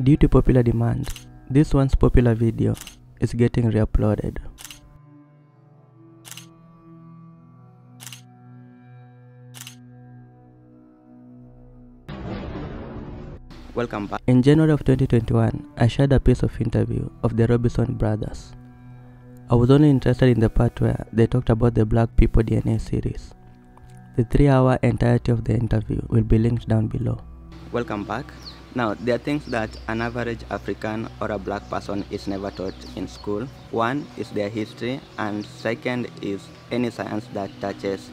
Due to popular demand, this once popular video is getting re-uploaded. Welcome back. In January of 2021, I shared a piece of interview of the Robinson brothers. I was only interested in the part where they talked about the Black People DNA series. The 3-hour entirety of the interview will be linked down below. Welcome back. Now, there are things that an average African or a black person is never taught in school. One is their history, and second is any science that touches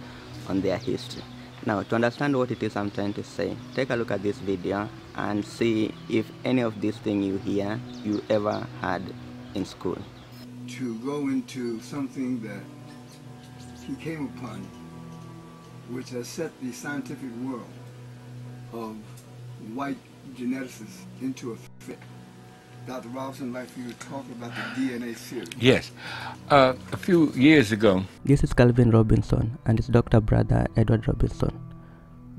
on their history. Now, to understand what it is I'm trying to say, take a look at this video and see if any of these things you hear you ever had in school. To go into something that he came upon, which has set the scientific world of white geneticists into a fit. Dr. Robinson, I'd like for you to talk about the DNA series. Yes. A few years ago. This is Calvin Robinson and his doctor brother Edward Robinson.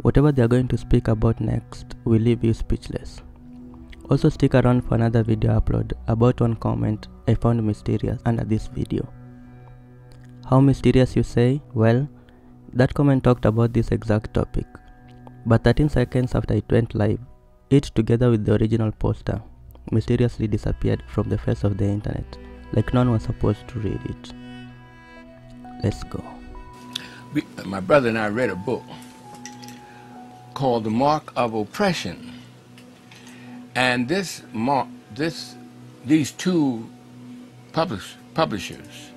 Whatever they are going to speak about next will leave you speechless. Also stick around for another video upload about one comment I found mysterious under this video. How mysterious, you say? Well, that comment talked about this exact topic. But 13 seconds after it went live, it together with the original poster mysteriously disappeared from the face of the internet, like no one was supposed to read it. Let's go. My brother and I read a book called The Mark of Oppression. And these two publishers,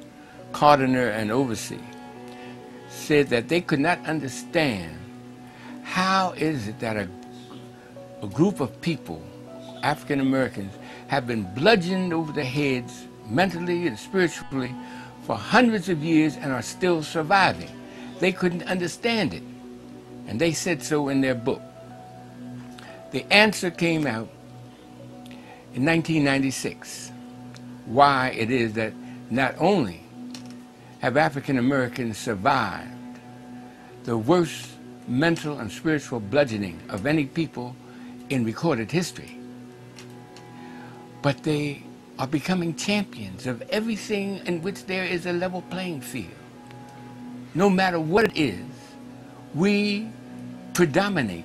Cardiner and Oversee, said that they could not understand how is it that a group of people, African Americans, have been bludgeoned over the heads mentally and spiritually for hundreds of years and are still surviving. They couldn't understand it, and they said so in their book. The answer came out in 1996, why it is that not only have African Americans survived the worst mental and spiritual bludgeoning of any people in recorded history, but they are becoming champions of everything in which there is a level playing field. No matter what it is, we predominate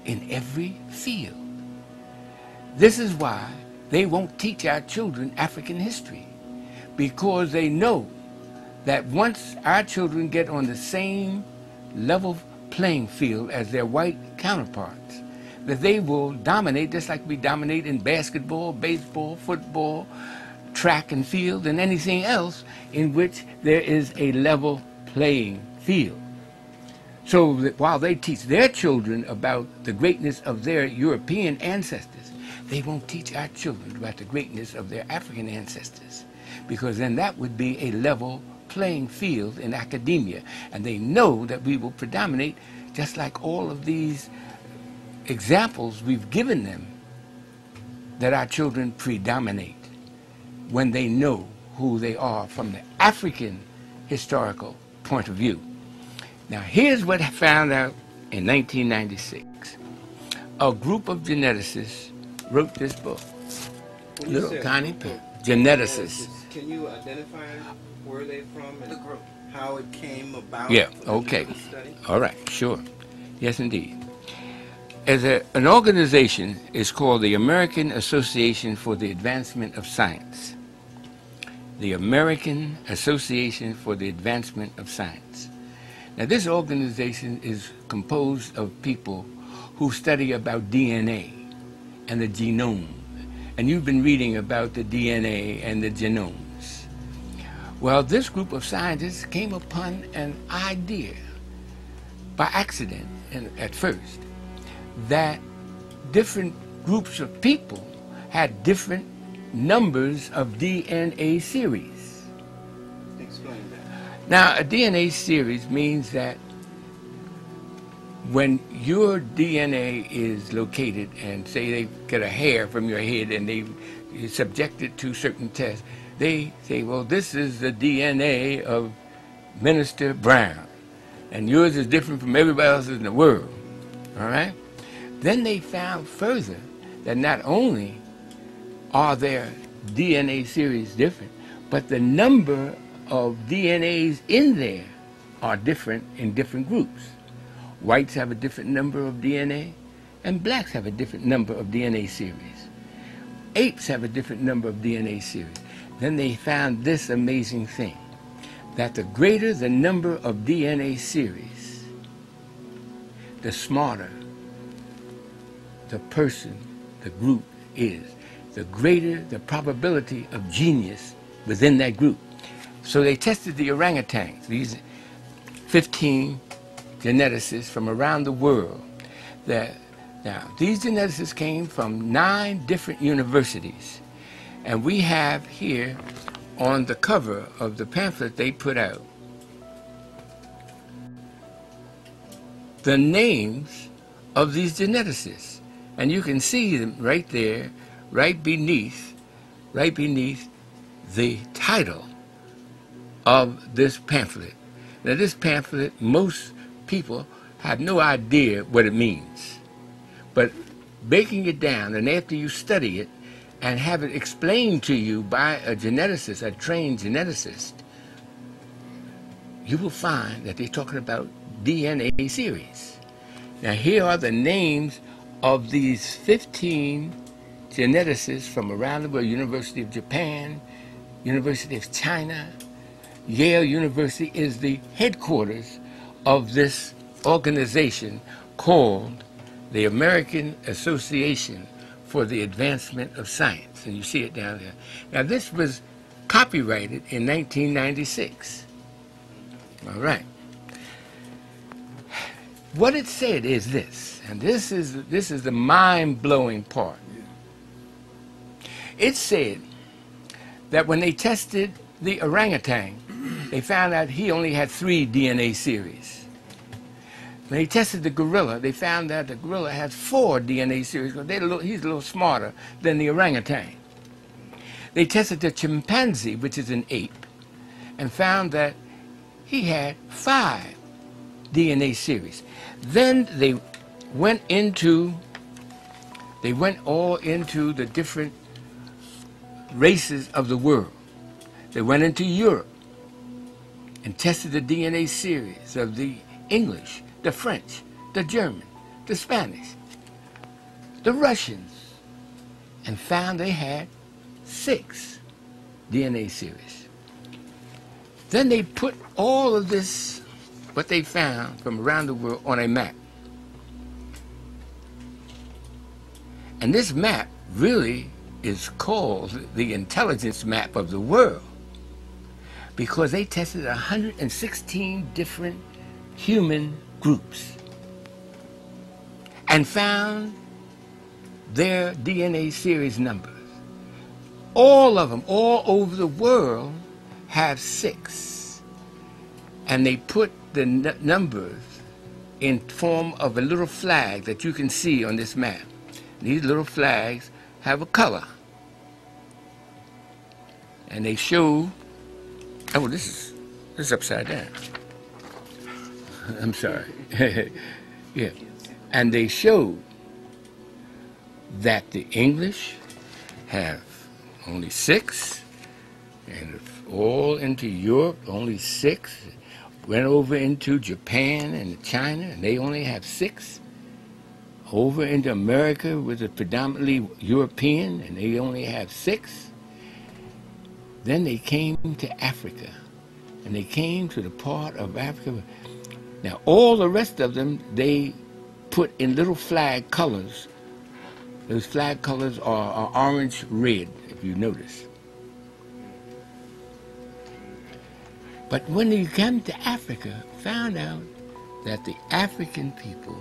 in every field. This is why they won't teach our children African history, because they know that once our children get on the same level playing field as their white counterparts, that they will dominate just like we dominate in basketball, baseball, football, track and field, and anything else in which there is a level playing field. So that while they teach their children about the greatness of their European ancestors, they won't teach our children about the greatness of their African ancestors, because then that would be a level playing field in academia, and they know that we will predominate just like all of these examples we've given them, that our children predominate when they know who they are from the African historical point of view. Now here's what I found out in 1996. A group of geneticists wrote this book. Little tiny geneticists. Can you identify where they're from and how it came about? Yeah, okay. All right, sure. Yes, indeed. An organization is called the American Association for the Advancement of Science. The American Association for the Advancement of Science. Now, this organization is composed of people who study about DNA and the genome. And you've been reading about the DNA and the genomes. Well, this group of scientists came upon an idea by accident at first, that different groups of people had different numbers of DNA series. Explain that. Now, a DNA series means that when your DNA is located, and say they get a hair from your head and they subject it to certain tests, they say, well, this is the DNA of Minister Brown, and yours is different from everybody else in the world, all right? Then they found further that not only are their DNA series different, but the number of DNAs in there are different in different groups. Whites have a different number of DNA, and blacks have a different number of DNA series. Apes have a different number of DNA series. Then they found this amazing thing, that the greater the number of DNA series, the smarter the person, the group is, the greater the probability of genius within that group. So they tested the orangutans, these 15 geneticists from around the world. Now, these geneticists came from 9 different universities. And we have here on the cover of the pamphlet they put out the names of these geneticists. And you can see them right there, right beneath the title of this pamphlet. Now this pamphlet, most people have no idea what it means. But breaking it down, and after you study it and have it explained to you by a geneticist, a trained geneticist, you will find that they're talking about DNA series. Now here are the names of these 15 geneticists from around the world: University of Japan, University of China. Yale University is the headquarters of this organization called the American Association for the Advancement of Science. And you see it down there. Now this was copyrighted in 1996. All right. What it said is this, and this is the mind-blowing part. It said that when they tested the orangutan, they found out he only had 3 DNA series. When they tested the gorilla, they found out the gorilla has 4 DNA series, because he's a little smarter than the orangutan. They tested the chimpanzee, which is an ape, and found that he had 5 DNA series. Then they went all into the different races of the world. They went into Europe and tested the DNA series of the English, the French, the German, the Spanish, the Russians, and found they had 6 DNA series. Then they put all of this, what they found from around the world, on a map. And this map really is called the intelligence map of the world, because they tested 116 different human groups and found their DNA series numbers. All of them, all over the world, have 6. And they put the numbers in form of a little flag that you can see on this map. These little flags have a color. And they show, oh, this is upside down. I'm sorry. Yeah. And they show that the English have only 6, and all into Europe, only 6. Went over into Japan and China, and they only have 6. Over into America, which is predominantly European, and they only have 6. Then they came to Africa, and they came to the part of Africa. Now, all the rest of them, they put in little flag colors. Those flag colors are orange-red, if you notice. But when they came to Africa, found out that the African people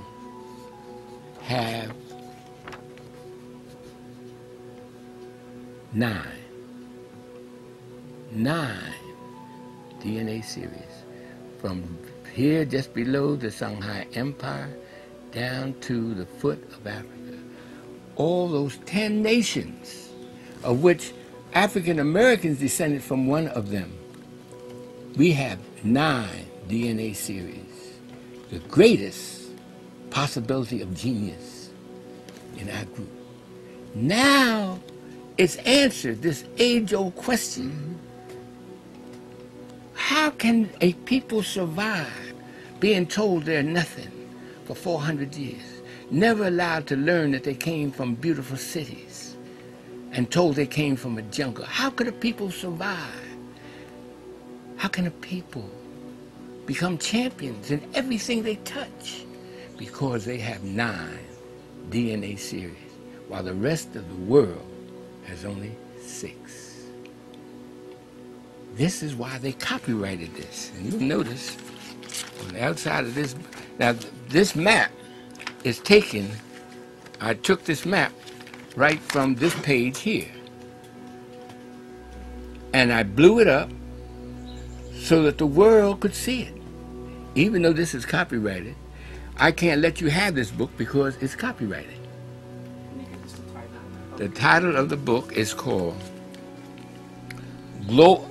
have 9 DNA series, from here just below the Shanghai Empire down to the foot of Africa. All those 10 nations, of which African Americans descended from one of them. We have 9 DNA series, the greatest possibility of genius in our group. Now it's answered this age-old question. How can a people survive being told they're nothing for 400 years, never allowed to learn that they came from beautiful cities and told they came from a jungle? How could a people survive? How can a people become champions in everything they touch? Because they have 9 DNA series, while the rest of the world has only 6. This is why they copyrighted this. And you'll notice on the outside of this, now this map is taken, I took this map right from this page here. And I blew it up so that the world could see it. Even though this is copyrighted, I can't let you have this book because it's copyrighted. The title of the book is called Global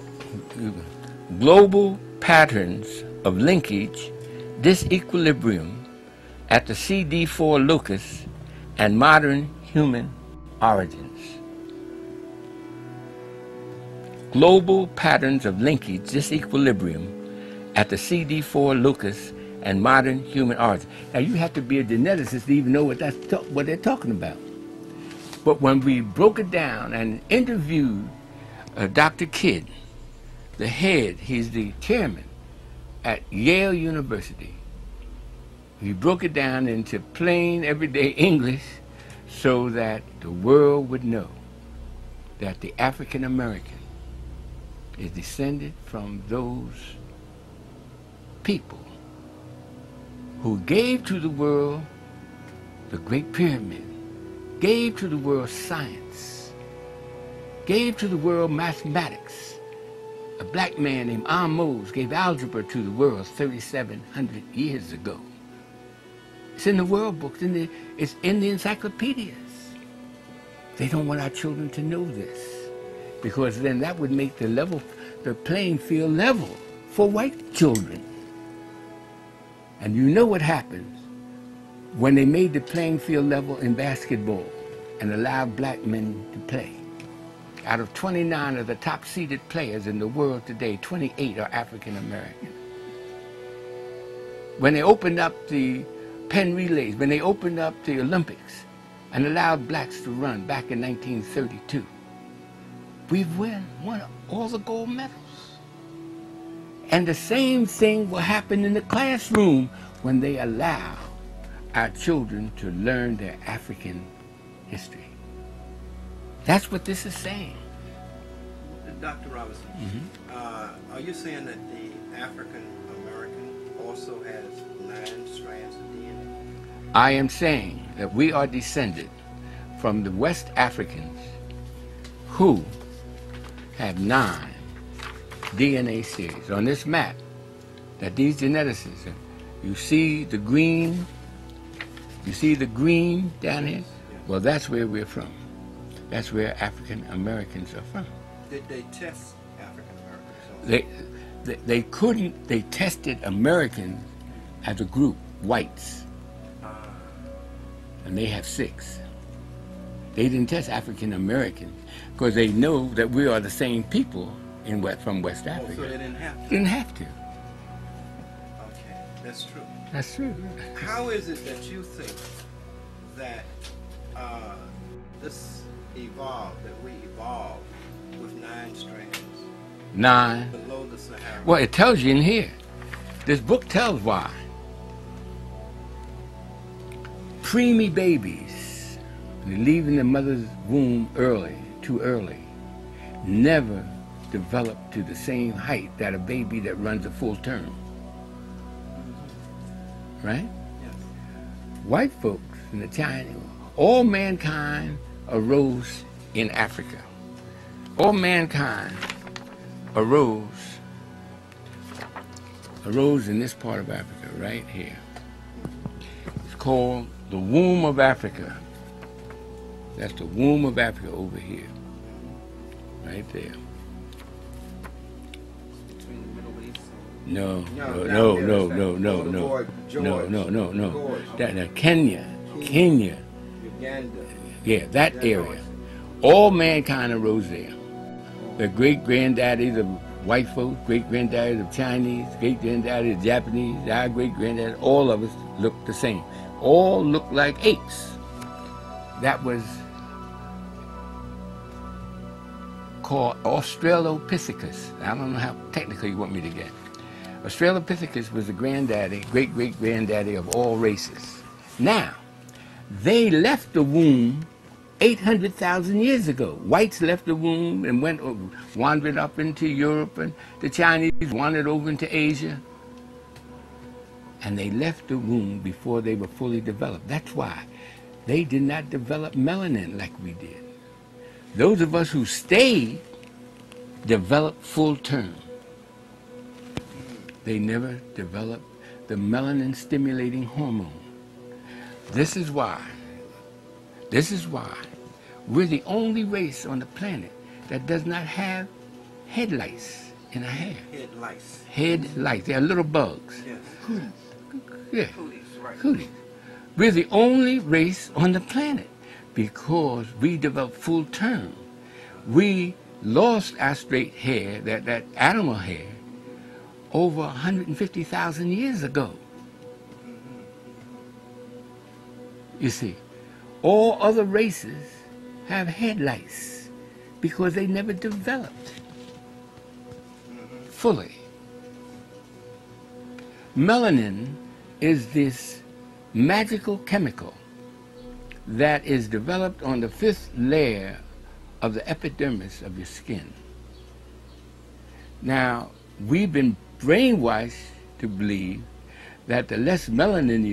Patterns of Linkage, Disequilibrium at the CD4 Locus and Modern Human Origins. Global Patterns of Linkage, Disequilibrium at the CD4 Locus and Modern Human Origins. Now you have to be a geneticist to even know what they're talking about. But when we broke it down and interviewed Dr. Kidd, the head, he's the chairman at Yale University. We broke it down into plain, everyday English so that the world would know that the African American is descended from those people who gave to the world the Great Pyramid, gave to the world science, gave to the world mathematics. A black man named Amos gave algebra to the world 3,700 years ago. It's in the world books, it's in the encyclopedias. They don't want our children to know this, because then that would make the playing field level for white children. And you know what happens when they made the playing field level in basketball and allowed black men to play. Out of 29 of the top seeded players in the world today, 28 are African American. When they opened up the Penn relays, when they opened up the Olympics and allowed blacks to run back in 1932, we've won all the gold medals. And the same thing will happen in the classroom when they allow our children to learn their African history. That's what this is saying. Dr. Robinson, are you saying that the African American also has 9 strands of DNA? I am saying that we are descended from the West Africans who have 9 DNA series. On this map, that these geneticists, you see the green down here? Well, that's where we're from. That's where African Americans are from. Did they test African Americans? They couldn't. They tested Americans as a group, whites, and they have 6. They didn't test African Americans because they know that we are the same people from West Africa. So they didn't have to? Didn't have to. Okay, that's true. That's true. How is it that you think that this evolved, that we evolved with 9 strands 9. below the Sahara? Well, it tells you in here. This book tells why. Preemie babies, they're leaving the mother's womb too early, never develop to the same height that a baby that runs a full term. Right? Yes. White folks in the China, all mankind arose in Africa. All mankind arose in this part of Africa, right here. It's called the womb of Africa. That's the womb of Africa over here, right there. Between the Middle East No. That Kenya, Uganda. yeah, that area. All mankind arose there. The great-granddaddies of white folks, great-granddaddies of Chinese, great-granddaddies of Japanese, our great-granddaddies, all of us looked the same. All looked like apes. That was called Australopithecus. I don't know how technical you want me to get. Australopithecus was the granddaddy, great-great-granddaddy of all races. Now, they left the womb 800,000 years ago. Whites left the womb and wandered up into Europe, and the Chinese wandered over into Asia. And they left the womb before they were fully developed. That's why they did not develop melanin like we did. Those of us who stayed developed full term. They never developed the melanin stimulating hormone. This is why we're the only race on the planet that does not have head lice in our hair. Head lice. Head lice. They are little bugs. Yes. Yeah. Cooties, right. Cooties. We're the only race on the planet because we developed full term. We lost our straight hair, that animal hair, over 150,000 years ago. You see, all other races have head lice because they never developed fully. Melanin is this magical chemical that is developed on the 5th layer of the epidermis of your skin. Now, we've been brainwashed to believe that the less melanin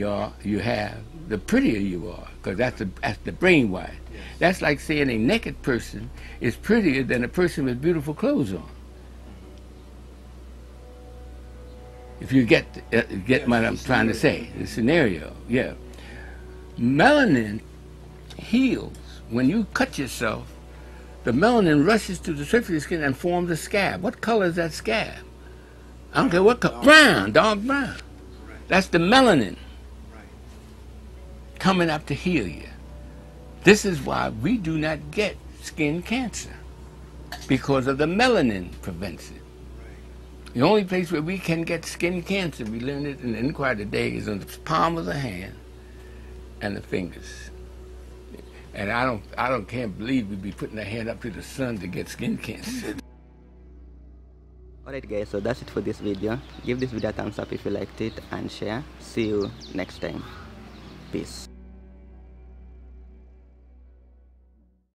you have, the prettier you are, because that's the brainwash. Yes. That's like saying a naked person is prettier than a person with beautiful clothes on. If you get what I'm trying to say, the scenario, yeah. Melanin heals. When you cut yourself, the melanin rushes to the surface of your skin and forms a scab. What color is that scab? I don't care what color. Brown, dark brown. That's the melanin coming up to heal you. This is why we do not get skin cancer, because of the melanin prevents it. The only place where we can get skin cancer, we learned it in the inquiry today, is on the palm of the hand and the fingers. And can't believe we'd be putting our hand up to the sun to get skin cancer. Alright guys, so that's it for this video. Give this video a thumbs up if you liked it and share. See you next time. Peace.